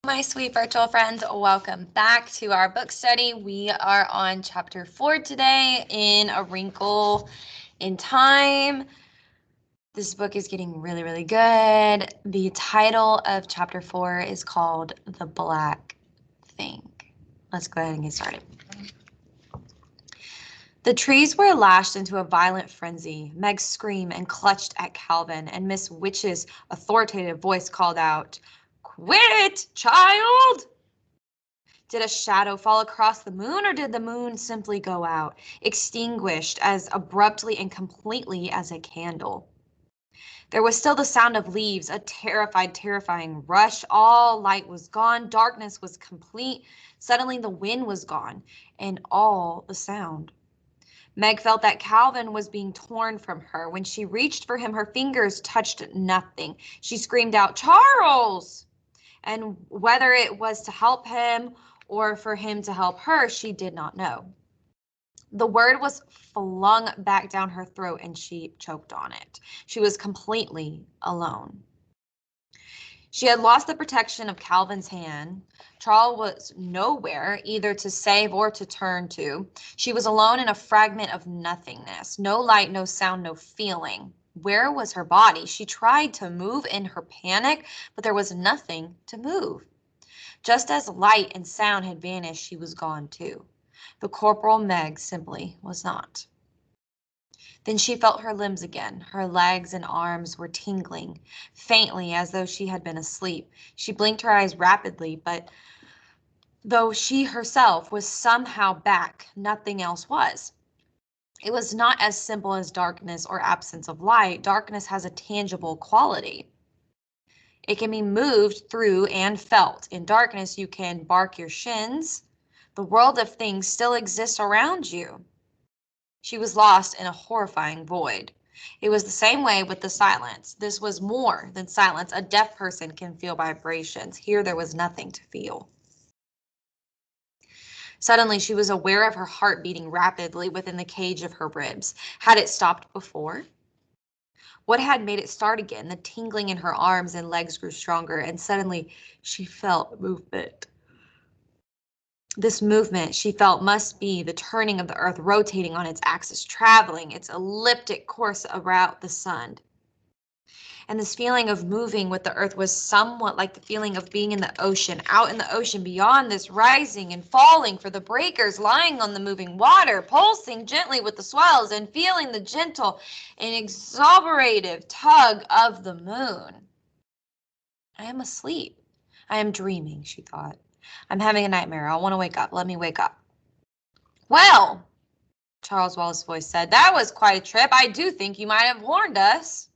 My sweet virtual friends, welcome back to our book study. We are on chapter 4 today in A Wrinkle in Time. This book is getting really, really good. The title of chapter 4 is called The Black Thing. Let's go ahead and get started. The trees were lashed into a violent frenzy. Meg screamed and clutched at Calvin, and Miss Witch's authoritative voice called out, "Quit, child!" Did a shadow fall across the moon, or did the moon simply go out, extinguished as abruptly and completely as a candle? There was still the sound of leaves, a terrifying rush. All light was gone. Darkness was complete. Suddenly the wind was gone, and all the sound. Meg felt that Calvin was being torn from her. When she reached for him, her fingers touched nothing. She screamed out, "Charles!" And whether it was to help him or for him to help her, she did not know. The word was flung back down her throat and she choked on it. She was completely alone. She had lost the protection of Calvin's hand. Charles was nowhere either to save or to turn to. She was alone in a fragment of nothingness. No light, no sound, no feeling. Where was her body? She tried to move in her panic, but there was nothing to move. Just as light and sound had vanished, she was gone too. The Corporal Meg simply was not. Then she felt her limbs again. Her legs and arms were tingling, faintly as though she had been asleep. She blinked her eyes rapidly, but though she herself was somehow back, nothing else was. It was not as simple as darkness or absence of light. Darkness has a tangible quality. It can be moved through and felt. In darkness, you can bark your shins. The world of things still exists around you. She was lost in a horrifying void. It was the same way with the silence. This was more than silence. A deaf person can feel vibrations. Here there was nothing to feel. Suddenly she was aware of her heart beating rapidly within the cage of her ribs. Had it stopped before? What had made it start again? The tingling in her arms and legs grew stronger, and suddenly she felt movement. This movement, she felt, must be the turning of the earth rotating on its axis, traveling its elliptic course around the sun. And this feeling of moving with the earth was somewhat like the feeling of being in the ocean, out in the ocean beyond this, rising and falling for the breakers, lying on the moving water, pulsing gently with the swells and feeling the gentle and exuberative tug of the moon. I am asleep. I am dreaming, she thought. I'm having a nightmare. I want to wake up. Let me wake up. Well, Charles Wallace's voice said, that was quite a trip. I do think you might have warned us.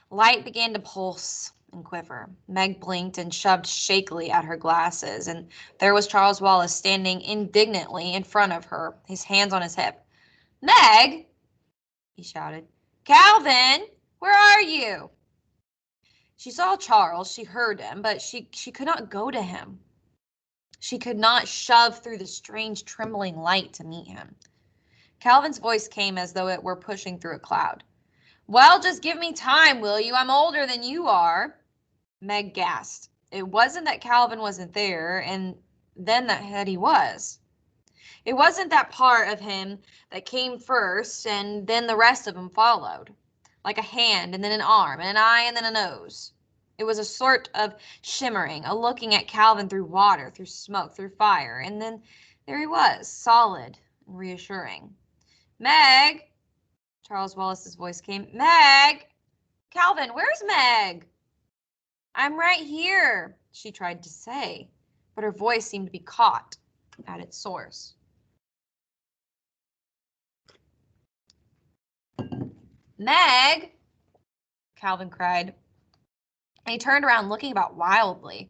Light began to pulse and quiver. Meg blinked and shoved shakily at her glasses, and there was Charles Wallace standing indignantly in front of her, his hands on his hip. "Meg!" he shouted. "Calvin, where are you?" She saw Charles, she heard him, but she could not go to him. She could not shove through the strange trembling light to meet him. Calvin's voice came as though it were pushing through a cloud. "Well, just give me time, will you? I'm older than you are." Meg gasped. It wasn't that Calvin wasn't there, and then that he was. It wasn't that part of him that came first, and then the rest of him followed, like a hand, and then an arm, and an eye, and then a nose. It was a sort of shimmering, a looking at Calvin through water, through smoke, through fire, and then there he was, solid and reassuring. "Meg!" Charles Wallace's voice came. "Meg! Calvin, where's Meg?" "I'm right here," she tried to say, but her voice seemed to be caught at its source. "Meg!" Calvin cried. And he turned around looking about wildly.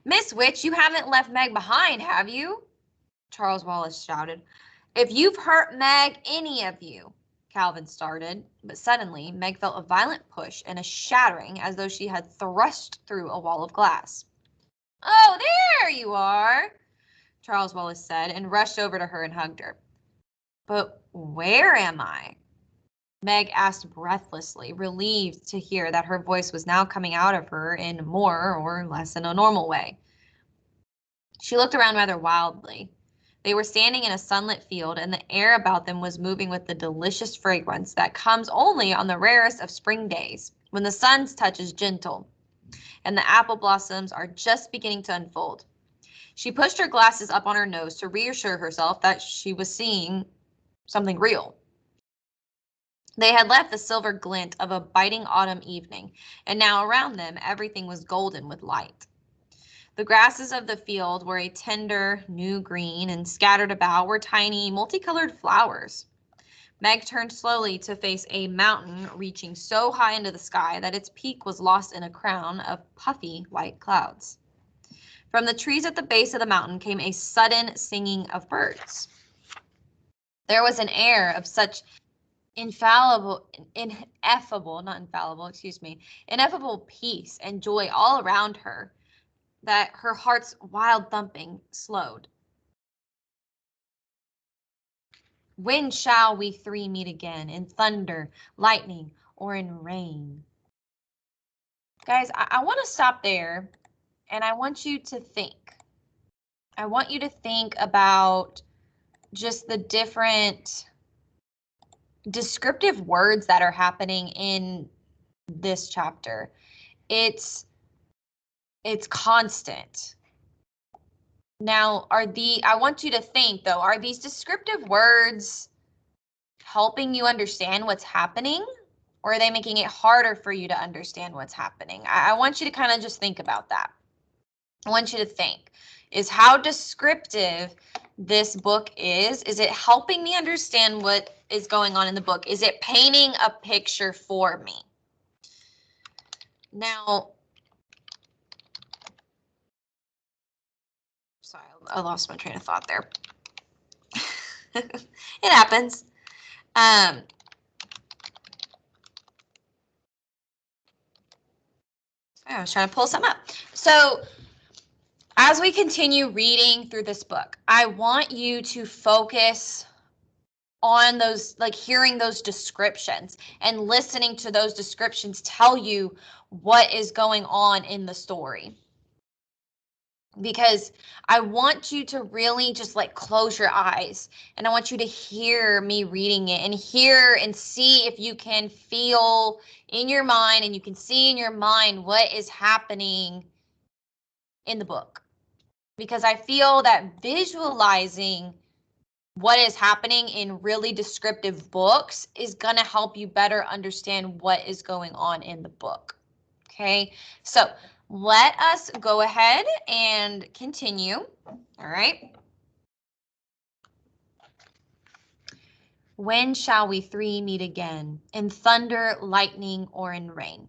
"Miss Witch, you haven't left Meg behind, have you?" Charles Wallace shouted. "If you've hurt Meg, any of you," Calvin started, but suddenly Meg felt a violent push and a shattering as though she had thrust through a wall of glass. "Oh, there you are," Charles Wallace said, and rushed over to her and hugged her. "But where am I?" Meg asked breathlessly, relieved to hear that her voice was now coming out of her in more or less than a normal way. She looked around rather wildly. They were standing in a sunlit field, and the air about them was moving with the delicious fragrance that comes only on the rarest of spring days, when the sun's touch is gentle, and the apple blossoms are just beginning to unfold. She pushed her glasses up on her nose to reassure herself that she was seeing something real. They had left the silver glint of a biting autumn evening, and now around them everything was golden with light. The grasses of the field were a tender, new green, and scattered about were tiny, multicolored flowers. Meg turned slowly to face a mountain reaching so high into the sky that its peak was lost in a crown of puffy white clouds. From the trees at the base of the mountain came a sudden singing of birds. There was an air of such ineffable peace and joy all around her that her heart's wild thumping slowed. When shall we three meet again, in thunder, lightning, or in rain? Guys, I want to stop there, and I want you to think. I want you to think about just the different descriptive words that are happening in this chapter. It's constant. Now, I want you to think though, are these descriptive words helping you understand what's happening, or are they making it harder for you to understand what's happening? I want you to kind of just think about that. I want you to think, is how descriptive this book is it helping me understand what is going on in the book? Is it painting a picture for me? Now, sorry, I lost my train of thought there. It happens. I was trying to pull some up. So as we continue reading through this book, I want you to focus on those, like hearing those descriptions and listening to those descriptions tell you what is going on in the story. Because I want you to really just like close your eyes, and I want you to hear me reading it and hear and see if you can feel in your mind and you can see in your mind what is happening in the book. Because I feel that visualizing what is happening in really descriptive books is going to help you better understand what is going on in the book. Okay, so let us go ahead and continue. All right. When shall we three meet again, in thunder, lightning, or in rain?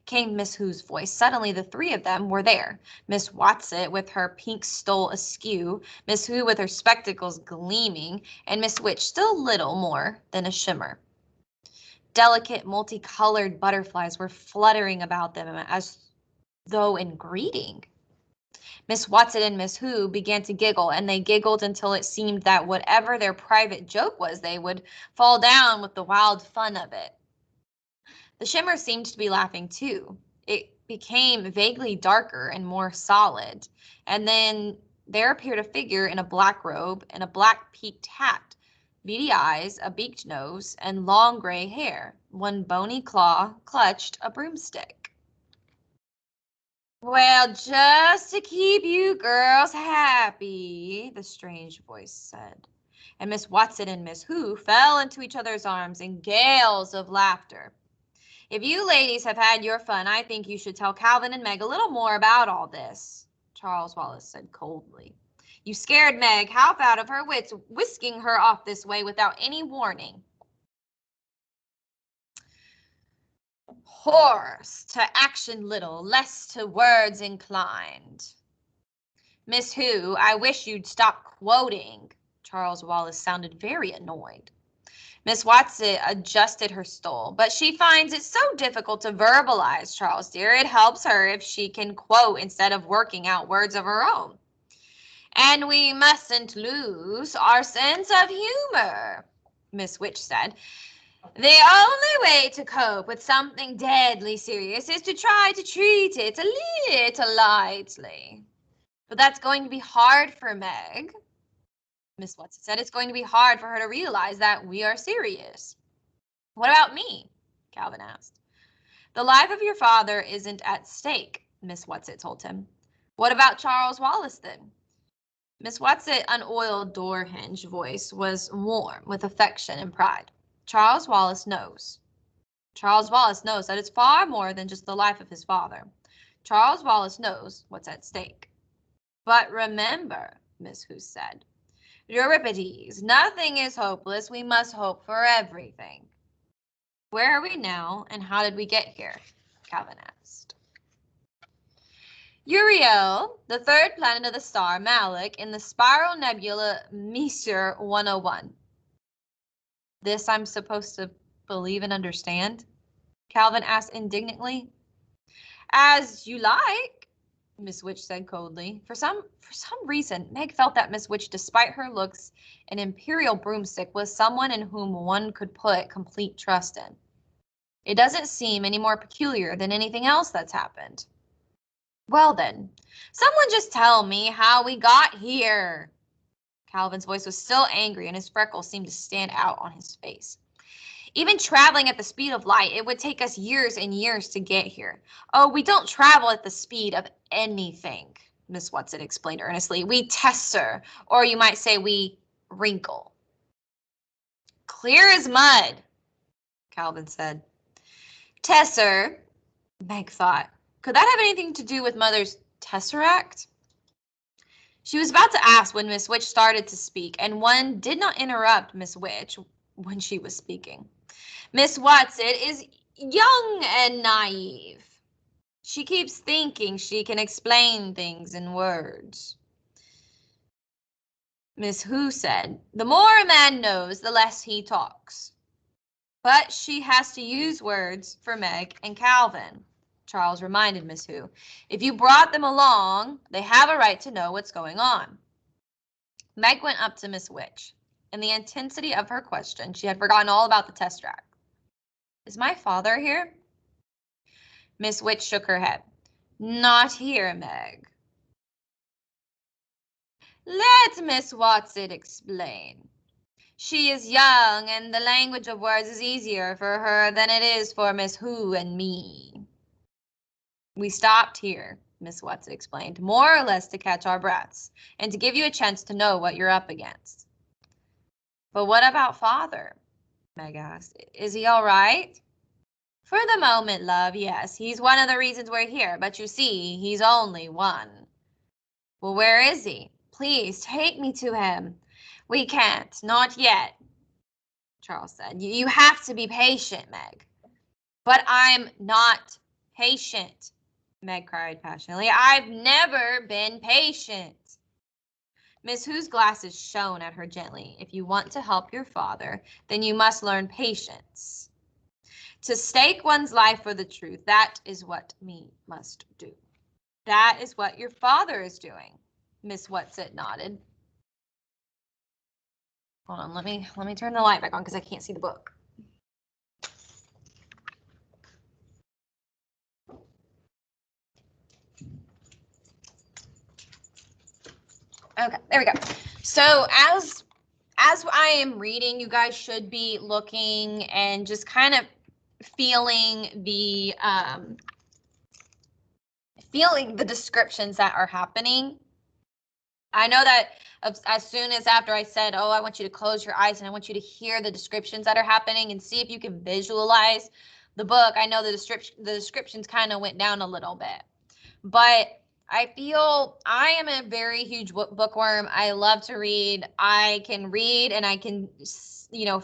Came Miss Who's voice. Suddenly the three of them were there. Miss Watson with her pink stole askew, Miss Who with her spectacles gleaming, and Miss Witch still little more than a shimmer. Delicate, multicolored butterflies were fluttering about them as though in greeting. Miss Watson and Miss Who began to giggle, and they giggled until it seemed that whatever their private joke was, they would fall down with the wild fun of it. The shimmer seemed to be laughing too. It became vaguely darker and more solid, and then there appeared a figure in a black robe and a black peaked hat, beady eyes, a beaked nose, and long gray hair. One bony claw clutched a broomstick. Well, just to keep you girls happy, the strange voice said. And Miss Watson and Miss Who fell into each other's arms in gales of laughter. If you ladies have had your fun, I think you should tell Calvin and Meg a little more about all this, Charles Wallace said coldly. You scared Meg half out of her wits, whisking her off this way without any warning. Horse, to action little, less to words inclined. Miss Who, I wish you'd stop quoting. Charles Wallace sounded very annoyed. Miss Watson adjusted her stole, but she finds it so difficult to verbalize, Charles dear. It helps her if she can quote instead of working out words of her own. And we mustn't lose our sense of humor, Miss Witch said. The only way to cope with something deadly serious is to try to treat it a little lightly. But that's going to be hard for Meg. Miss Watson said it's going to be hard for her to realize that we are serious. What about me? Calvin asked. The life of your father isn't at stake, Miss Whatsit told him. What about Charles Wallace then? Miss Whatsit unoiled door hinge voice was warm with affection and pride. Charles Wallace knows. Charles Wallace knows that it's far more than just the life of his father. Charles Wallace knows what's at stake. But remember, Miss Hoos said, Euripides, nothing is hopeless. We must hope for everything. Where are we now, and how did we get here? Calvin asked. Uriel, the third planet of the star Malik, in the spiral nebula Messier 101. This I'm supposed to believe and understand? Calvin asked indignantly. As you like, Miss Witch said coldly. For some reason, Meg felt that Miss Witch, despite her looks and imperial broomstick, was someone in whom one could put complete trust in. It doesn't seem any more peculiar than anything else that's happened. Well then, someone just tell me how we got here. Calvin's voice was still angry and his freckles seemed to stand out on his face. Even traveling at the speed of light, it would take us years and years to get here. Oh, we don't travel at the speed of anything, Miss Watson explained earnestly. We tesser, or you might say we wrinkle. Clear as mud, Calvin said. Tesser, Meg thought. Could that have anything to do with Mother's tesseract? She was about to ask when Miss Witch started to speak, and one did not interrupt Miss Witch when she was speaking. Miss Watson is young and naive. She keeps thinking she can explain things in words. Miss Who said, the more a man knows, the less he talks. But she has to use words for Meg and Calvin, Charles reminded Miss Who. If you brought them along, they have a right to know what's going on. Meg went up to Miss Witch. In the intensity of her question, she had forgotten all about the test track. Is my father here? Miss Witch shook her head. Not here, Meg. Let Miss Watson explain. She is young, and the language of words is easier for her than it is for Miss Who and me. We stopped here, Miss Watson explained, more or less to catch our breaths, and to give you a chance to know what you're up against. But what about Father? Meg asked. Is he all right? For the moment, love, yes. He's one of the reasons we're here, but you see, he's only one. Well, where is he? Please, take me to him. We can't, not yet, Charles said. You have to be patient, Meg. But I'm not patient, Meg cried passionately. I've never been patient. Miss Who's glasses shone at her gently. If you want to help your father, then you must learn patience. To stake one's life for the truth, that is what me must do. That is what your father is doing, Miss Whatsit nodded. Hold on, let me turn the light back on because I can't see the book. Okay, there we go. So as I am reading, you guys should be looking and just kind of feeling the descriptions that are happening. I know that as soon as after I said, oh, I want you to close your eyes and I want you to hear the descriptions that are happening and see if you can visualize the book. I know the descriptions kind of went down a little bit, but I feel I am a very huge bookworm. I love to read. I can read and I can,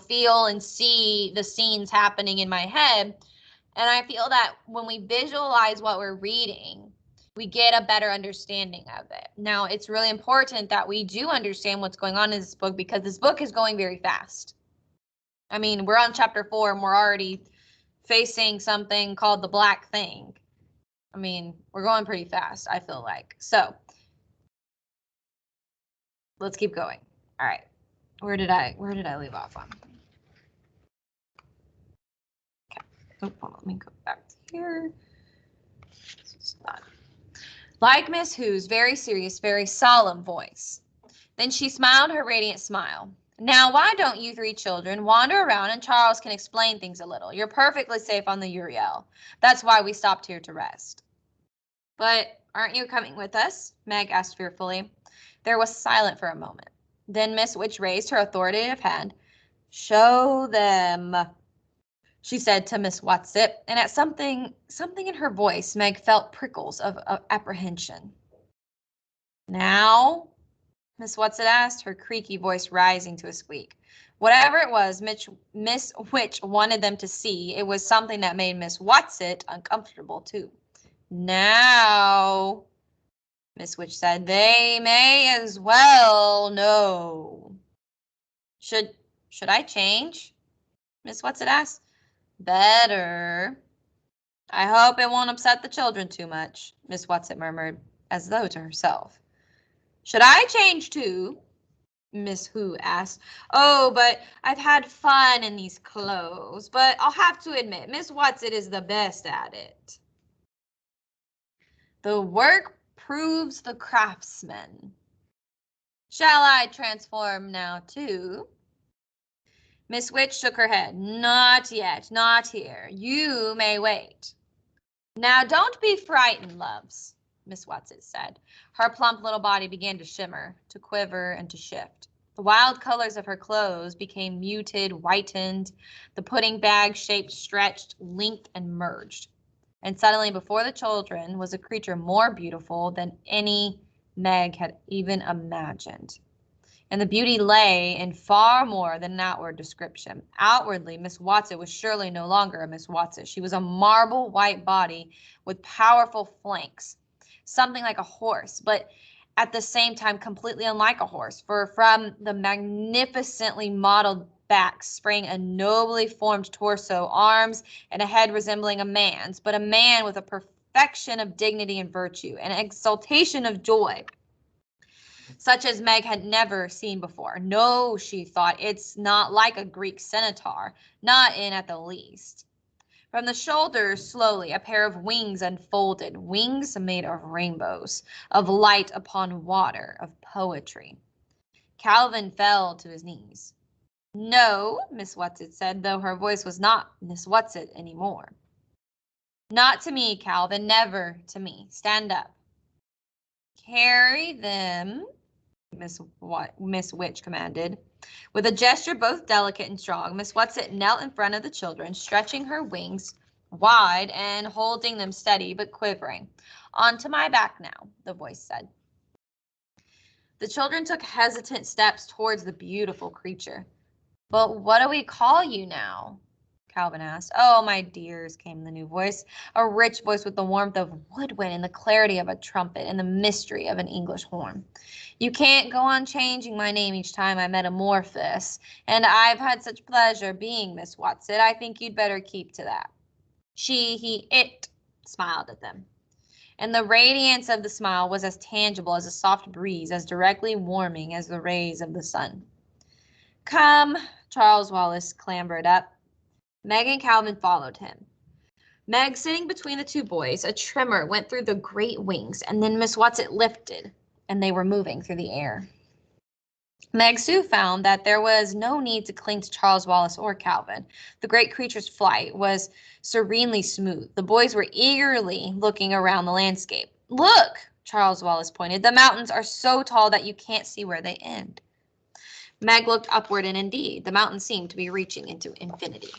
feel and see the scenes happening in my head. And I feel that when we visualize what we're reading, we get a better understanding of it. Now, it's really important that we do understand what's going on in this book because this book is going very fast. I mean, we're on chapter 4 and we're already facing something called the Black Thing. I mean, we're going pretty fast, I feel like. So let's keep going. All right. Where did I leave off on? Oh, hold on, let me go back here. Like Miss Who's very serious, very solemn voice. Then she smiled her radiant smile. Now, why don't you three children wander around and Charles can explain things a little? You're perfectly safe on the Uriel. That's why we stopped here to rest. But aren't you coming with us? Meg asked fearfully. There was silence for a moment. Then Miss Witch raised her authoritative hand. Show them, she said to Miss Watson, and at something in her voice, Meg felt prickles of apprehension. Now? Miss Watson asked, her creaky voice rising to a squeak. Whatever it was Miss Witch wanted them to see, it was something that made Miss Watson uncomfortable too. Now, Miss Witch said, they may as well know. Should I change? Miss Watson asked. Better. I hope it won't upset the children too much, Miss Watson murmured, as though to herself. Should I change too? Miss Who asked. Oh, but I've had fun in these clothes, but I'll have to admit, Miss Watson is the best at it. The work proves the craftsman. Shall I transform now too? Miss Witch shook her head. Not yet, not here. You may wait. Now don't be frightened, loves, Miss Watson said. Her plump little body began to shimmer, to quiver, and to shift. The wild colors of her clothes became muted, whitened. The pudding bag shape stretched, linked, and merged. And suddenly before the children was a creature more beautiful than any Meg had even imagined. And the beauty lay in far more than an outward description. Outwardly, Miss Watson was surely no longer a Miss Watson. She was a marble white body with powerful flanks, something like a horse, but at the same time completely unlike a horse, for from the magnificently modeled back sprang a nobly formed torso, arms, and a head resembling a man's, but a man with a perfection of dignity and virtue, an exaltation of joy, such as Meg had never seen before. No, she thought, it's not like a Greek centaur, not in at the least. From the shoulders, slowly, a pair of wings unfolded, wings made of rainbows, of light upon water, of poetry. Calvin fell to his knees. No, Miss Watson said, though her voice was not Miss Watson anymore. Not to me, Calvin, never to me. Stand up. Carry them, Miss Witch commanded. With a gesture both delicate and strong, Miss Watson knelt in front of the children, stretching her wings wide and holding them steady but quivering. Onto my back now, the voice said. The children took hesitant steps towards the beautiful creature. But what do we call you now? Calvin asked. Oh, my dears, came the new voice, a rich voice with the warmth of woodwind and the clarity of a trumpet and the mystery of an English horn. You can't go on changing my name each time I metamorphose, and I've had such pleasure being Miss Watson. I think you'd better keep to that. She, he, it smiled at them, and the radiance of the smile was as tangible as a soft breeze, as directly warming as the rays of the sun. Come, Charles Wallace clambered up. Meg and Calvin followed him. Meg sitting between the two boys, a tremor went through the great wings, and then Miss Watson lifted, and they were moving through the air. Meg soon found that there was no need to cling to Charles Wallace or Calvin. The great creature's flight was serenely smooth. The boys were eagerly looking around the landscape. Look, Charles Wallace pointed, the mountains are so tall that you can't see where they end. Meg looked upward, and indeed, the mountains seemed to be reaching into infinity.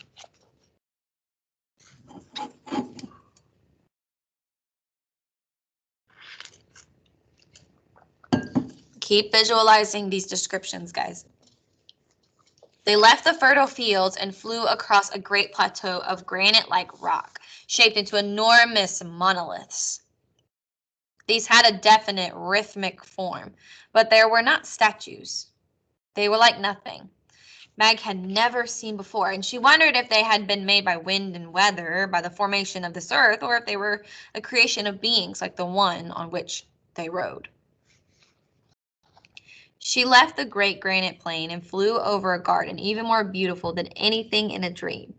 Keep visualizing these descriptions, guys. They left the fertile fields and flew across a great plateau of granite-like rock, shaped into enormous monoliths. These had a definite rhythmic form, but there were not statues. They were like nothing Meg had never seen before, and she wondered if they had been made by wind and weather, by the formation of this earth, or if they were a creation of beings like the one on which they rode. She left the great granite plain and flew over a garden even more beautiful than anything in a dream.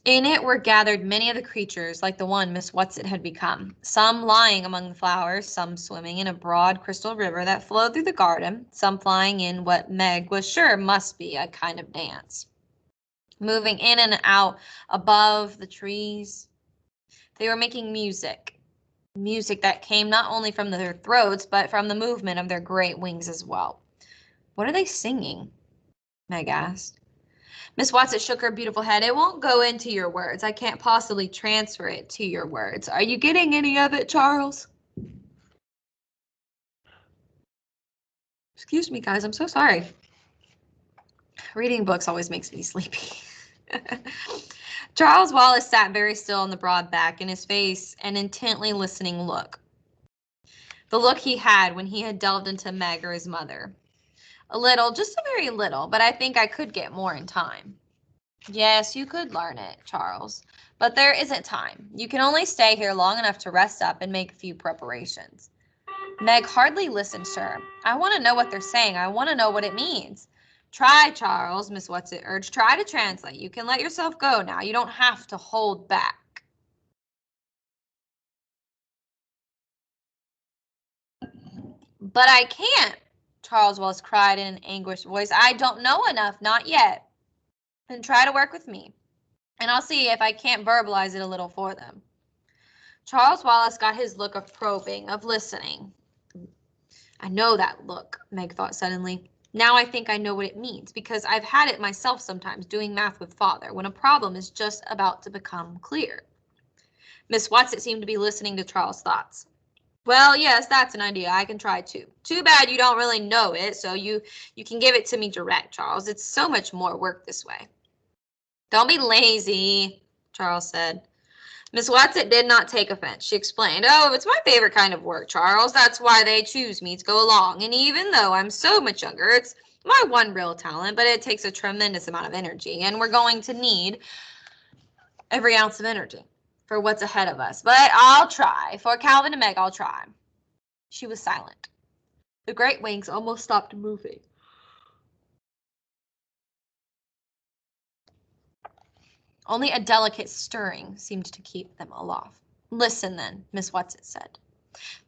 In it were gathered many of the creatures like the one Miss Whatsit had become, some lying among the flowers, some swimming in a broad crystal river that flowed through the garden, some flying in what Meg was sure must be a kind of dance, moving in and out above the trees. They were making music, music that came not only from their throats, but from the movement of their great wings as well. What are they singing? Meg asked. Miss Watson shook her beautiful head. It won't go into your words. I can't possibly transfer it to your words. Are you getting any of it, Charles? Excuse me, guys. I'm so sorry. Reading books always makes me sleepy. Charles Wallace sat very still on the broad back, in his face an intently listening look. The look he had when he had delved into Meg or his mother. A little, just a very little, but I think I could get more in time. Yes, you could learn it, Charles, but there isn't time. You can only stay here long enough to rest up and make a few preparations. Meg hardly listened, sir. I want to know what they're saying. I want to know what it means. Try, Charles, Miss Whatsit urged. Try to translate. You can let yourself go now. You don't have to hold back. But I can't, Charles Wells cried in an anguished voice. I don't know enough, not yet. And try to work with me, and I'll see if I can't verbalize it a little for them. Charles Wallace got his look of probing, of listening. I know that look, Meg thought suddenly. Now I think I know what it means, because I've had it myself sometimes doing math with Father, when a problem is just about to become clear. Miss Watson seemed to be listening to Charles' thoughts. Well, yes, that's an idea. I can try too. Too bad you don't really know it, so you can give it to me direct, Charles. It's so much more work this way. Don't be lazy, Charles said. Miss Watson did not take offense. She explained, oh, it's my favorite kind of work, Charles. That's why they choose me to go along. And even though I'm so much younger, it's my one real talent, but it takes a tremendous amount of energy. And we're going to need every ounce of energy for what's ahead of us. But I'll try. For Calvin and Meg, I'll try. She was silent. The great wings almost stopped moving. Only a delicate stirring seemed to keep them aloft. Listen, then, Miss Whatsit said.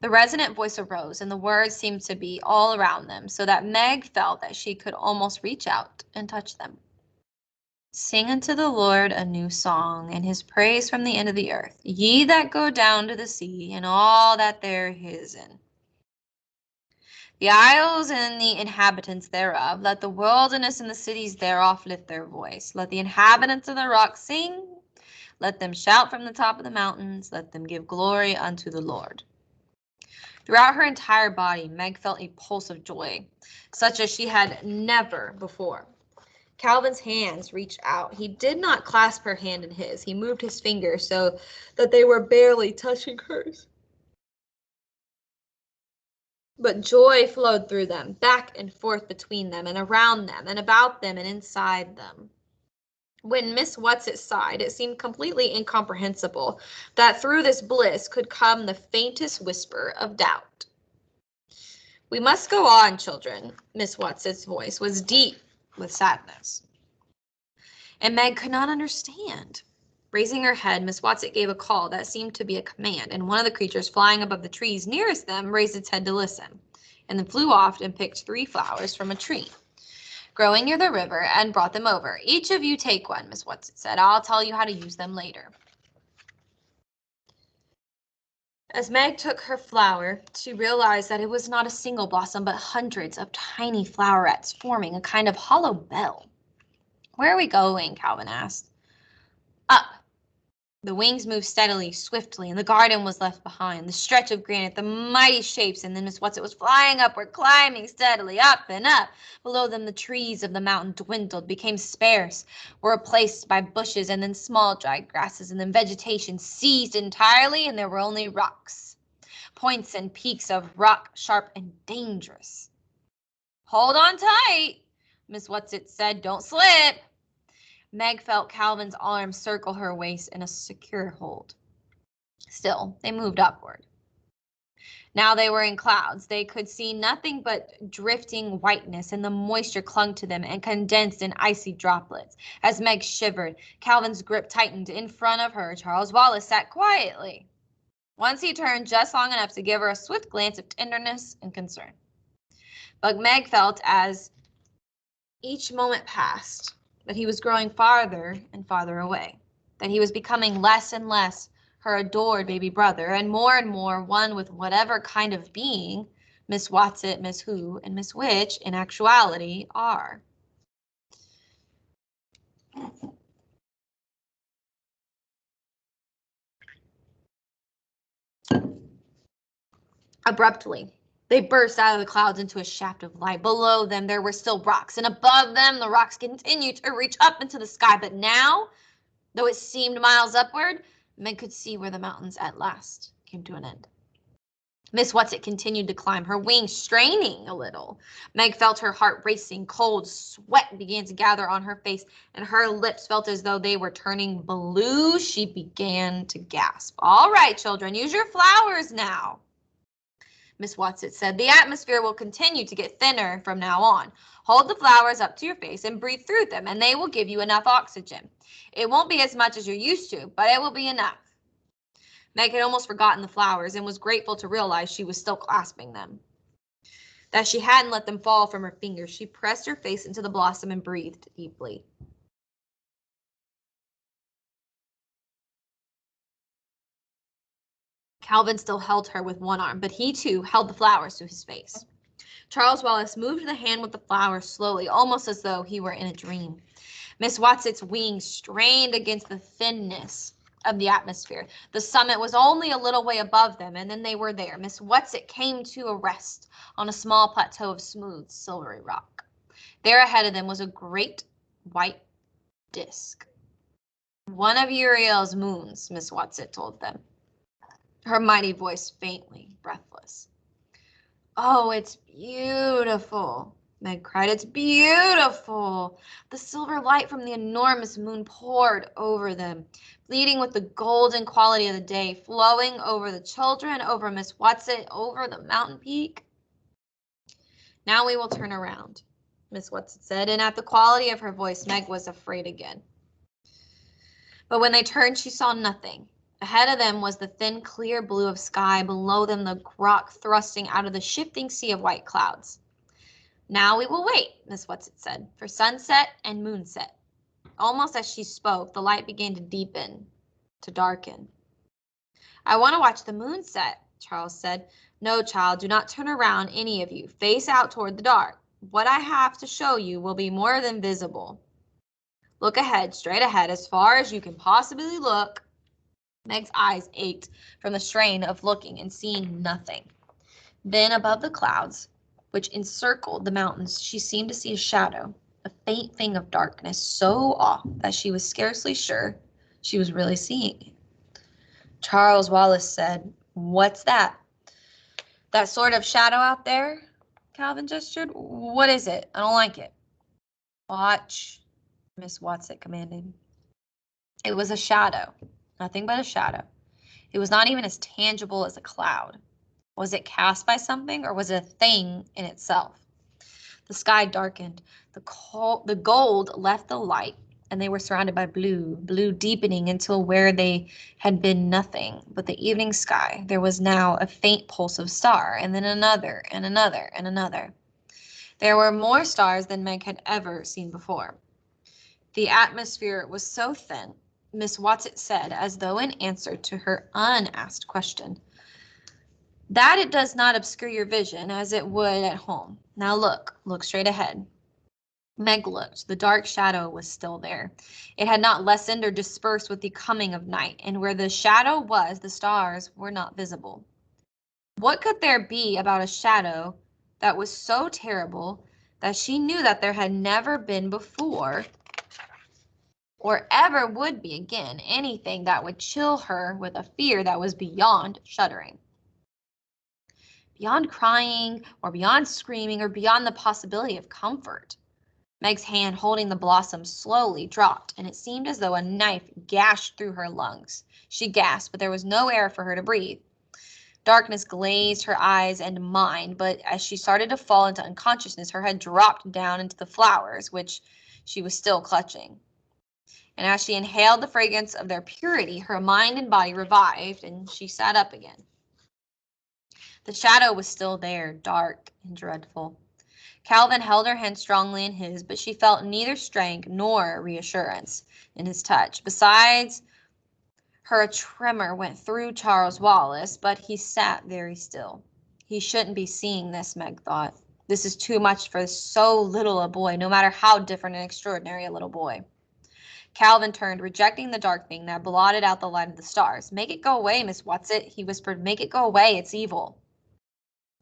The resonant voice arose, and the words seemed to be all around them, so that Meg felt that she could almost reach out and touch them. Sing unto the Lord a new song, and his praise from the end of the earth, ye that go down to the sea, and all that there is in. The isles and the inhabitants thereof, let the wilderness and the cities thereof lift their voice. Let the inhabitants of the rocks sing. Let them shout from the top of the mountains. Let them give glory unto the Lord. Throughout her entire body, Meg felt a pulse of joy, such as she had never before. Calvin's hands reached out. He did not clasp her hand in his. He moved his fingers so that they were barely touching hers. But joy flowed through them, back and forth between them, and around them, and about them, and inside them. When Miss Whatsit sighed, it seemed completely incomprehensible that through this bliss could come the faintest whisper of doubt. We must go on, children. Miss Whatsit's voice was deep with sadness. And Meg could not understand. Raising her head, Miss Whatsit gave a call that seemed to be a command, and one of the creatures flying above the trees nearest them raised its head to listen, and then flew off and picked 3 flowers from a tree growing near the river and brought them over. Each of you take one, Miss Whatsit said. I'll tell you how to use them later. As Meg took her flower, she realized that it was not a single blossom, but hundreds of tiny flowerets forming a kind of hollow bell. Where are we going? Calvin asked. Up. The wings moved steadily, swiftly, and the garden was left behind, the stretch of granite, the mighty shapes, and then Miss Whatsit was flying upward, climbing steadily up and up. Below them, the trees of the mountain dwindled, became sparse, were replaced by bushes, and then small dried grasses, and then vegetation ceased entirely, and there were only rocks, points and peaks of rock, sharp and dangerous. Hold on tight, Miss Whatsit said. Don't slip. Meg felt Calvin's arm circle her waist in a secure hold. Still, they moved upward. Now they were in clouds. They could see nothing but drifting whiteness, and the moisture clung to them and condensed in icy droplets. As Meg shivered, Calvin's grip tightened. In front of her, Charles Wallace sat quietly. Once he turned just long enough to give her a swift glance of tenderness and concern. But Meg felt as each moment passed that he was growing farther and farther away, that he was becoming less and less her adored baby brother, and more one with whatever kind of being Miss Watson, Miss Who, and Miss Witch in actuality are. Abruptly, they burst out of the clouds into a shaft of light. Below them, there were still rocks, and above them, the rocks continued to reach up into the sky. But now, though it seemed miles upward, men could see where the mountains at last came to an end. Miss Whatsit continued to climb, her wings straining a little. Meg felt her heart racing. Cold sweat began to gather on her face, and her lips felt as though they were turning blue. She began to gasp. All right, children, use your flowers now, Miss Watson said. The atmosphere will continue to get thinner from now on. Hold the flowers up to your face and breathe through them, and they will give you enough oxygen. It won't be as much as you're used to, but it will be enough. Meg had almost forgotten the flowers and was grateful to realize she was still clasping them, that she hadn't let them fall from her fingers. She pressed her face into the blossom and breathed deeply. Calvin still held her with one arm, but he too held the flowers to his face. Charles Wallace moved the hand with the flowers slowly, almost as though he were in a dream. Miss Watsit's wings strained against the thinness of the atmosphere. The summit was only a little way above them, and then they were there. Miss Whatsit came to a rest on a small plateau of smooth, silvery rock. There ahead of them was a great white disk. One of Uriel's moons, Miss Whatsit told them, her mighty voice faintly breathless. Oh, it's beautiful, Meg cried. It's beautiful. The silver light from the enormous moon poured over them, bleeding with the golden quality of the day, flowing over the children, over Miss Whatsit, over the mountain peak. Now we will turn around, Miss Whatsit said, and at the quality of her voice, Meg was afraid again. But when they turned, she saw nothing. Ahead of them was the thin, clear blue of sky, below them the rock thrusting out of the shifting sea of white clouds. Now we will wait, Miss Whatsit said, for sunset and moonset. Almost as she spoke, the light began to deepen, to darken. I want to watch the moon set, Charles said. No, child, do not turn around, any of you. Face out toward the dark. What I have to show you will be more than visible. Look ahead, straight ahead, as far as you can possibly look. Meg's eyes ached from the strain of looking and seeing nothing. Then above the clouds, which encircled the mountains, she seemed to see a shadow, a faint thing of darkness so off that she was scarcely sure she was really seeing it. Charles Wallace said, "What's that?" "That sort of shadow out there?" Calvin gestured. "What is it? I don't like it." "Watch," Miss Watson commanded. It was a shadow, nothing but a shadow. It was not even as tangible as a cloud. Was it cast by something, or was it a thing in itself? The sky darkened. The gold left the light, and they were surrounded by blue deepening until where they had been nothing but the evening sky, there was now a faint pulse of star, and then another, and another, and another. There were more stars than Meg had ever seen before. The atmosphere was so thin, Miss Watson said, as though in answer to her unasked question, that it does not obscure your vision as it would at home. Now look straight ahead. Meg looked. The dark shadow was still there. It had not lessened or dispersed with the coming of night, and where the shadow was, the stars were not visible. What could there be about a shadow that was so terrible that she knew that there had never been before or ever would be again anything that would chill her with a fear that was beyond shuddering? Beyond crying, or beyond screaming, or beyond the possibility of comfort. Meg's hand holding the blossom slowly dropped, and it seemed as though a knife gashed through her lungs. She gasped, but there was no air for her to breathe. Darkness glazed her eyes and mind, but as she started to fall into unconsciousness, her head dropped down into the flowers, which she was still clutching. And as she inhaled the fragrance of their purity, her mind and body revived, and she sat up again. The shadow was still there, dark and dreadful. Calvin held her hand strongly in his, but she felt neither strength nor reassurance in his touch. Besides her, a tremor went through Charles Wallace, but he sat very still. He shouldn't be seeing this, Meg thought. This is too much for so little a boy, no matter how different and extraordinary a little boy. Calvin turned, rejecting the dark thing that blotted out the light of the stars. Make it go away, Miss Watson, he whispered. Make it go away. It's evil.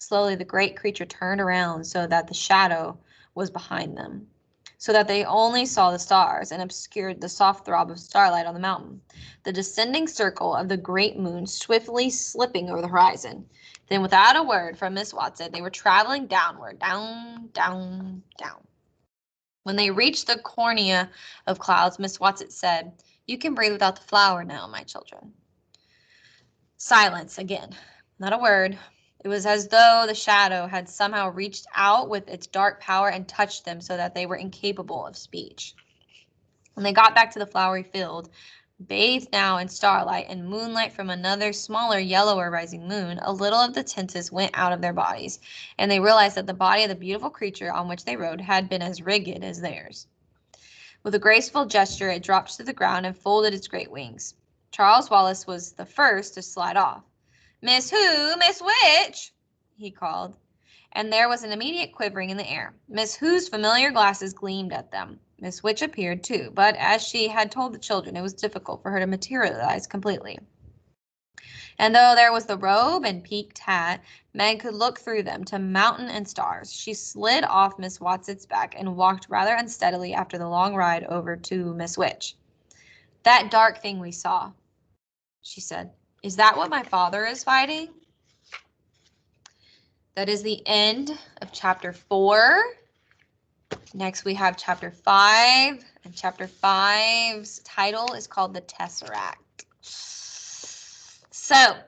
Slowly, the great creature turned around so that the shadow was behind them, so that they only saw the stars and obscured the soft throb of starlight on the mountain, the descending circle of the great moon swiftly slipping over the horizon. Then, without a word from Miss Watson, they were traveling downward, down, down, down. When they reached the cornea of clouds, Miss Watson said, "You can breathe without the flower now, my children." Silence again. Not a word. It was as though the shadow had somehow reached out with its dark power and touched them so that they were incapable of speech. When they got back to the flowery field, bathed now in starlight and moonlight from another smaller, yellower rising moon, a little of the tints went out of their bodies, and they realized that the body of the beautiful creature on which they rode had been as rigid as theirs. With a graceful gesture, it dropped to the ground and folded its great wings. Charles Wallace was the first to slide off. "Miss who? Miss Which?" he called, and there was an immediate quivering in the air. Miss Who's familiar glasses gleamed at them. Miss Which appeared too, but as she had told the children, it was difficult for her to materialize completely. And though there was the robe and peaked hat, Meg could look through them to mountain and stars. She slid off Miss Watson's back and walked rather unsteadily after the long ride over to Miss Which. "That dark thing we saw," she said. "Is that what my father is fighting?" That is the end of chapter 4. Next we have chapter 5, and chapter 5's title is called The Tesseract. So,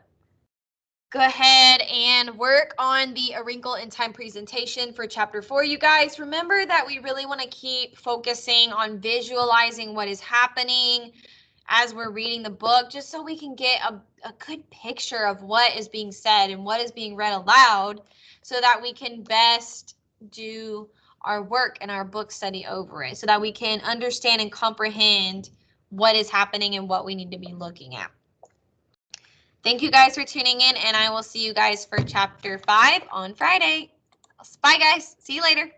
go ahead and work on the A Wrinkle in Time presentation for chapter 4. You guys, remember that we really want to keep focusing on visualizing what is happening as we're reading the book, just so we can get a good picture of what is being said and what is being read aloud, so that we can best do our work and our book study over it, so that we can understand and comprehend what is happening and what we need to be looking at. Thank you guys for tuning in, and I will see you guys for chapter 5 on Friday. Bye guys. See you later.